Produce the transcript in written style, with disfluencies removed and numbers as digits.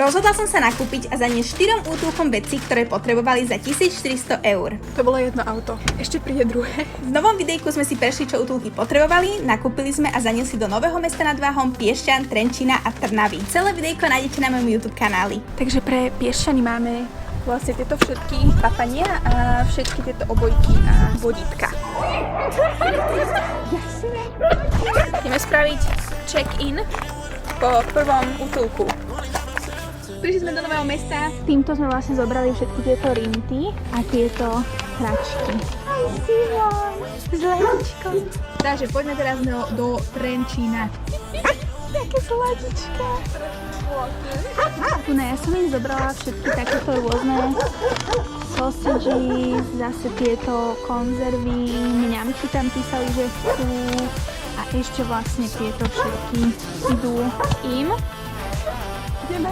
Rozhodla som sa nakúpiť a zaniesť 4 útulkom veci, ktoré potrebovali za 1400 eur. To bolo jedno auto, ešte príde druhé. V novom videjku sme si prešli, čo útulky potrebovali, nakúpili sme a zaniesli do Nového Mesta nad Váhom, Piešťan, Trenčína a Trnavy. Celé videjko nájdete na mojom YouTube kanáli. Takže pre Piešťany máme vlastne tieto všetky papania a všetky tieto obojky a vodítka. Ideme spraviť check-in po prvom útulku. Prišli sme do Nového Mesta. Týmto sme vlastne zobrali všetky tieto rinty a tieto hračky. Aj Simon, zlatičko. Takže poďme teraz do Trenčína. Také zlatička. Ja som im zobrala všetky takéto rôzne sausages, zase tieto konzervy, mňamky tam písali, že chcú a ešte vlastne tieto všetky idú im. Ideme.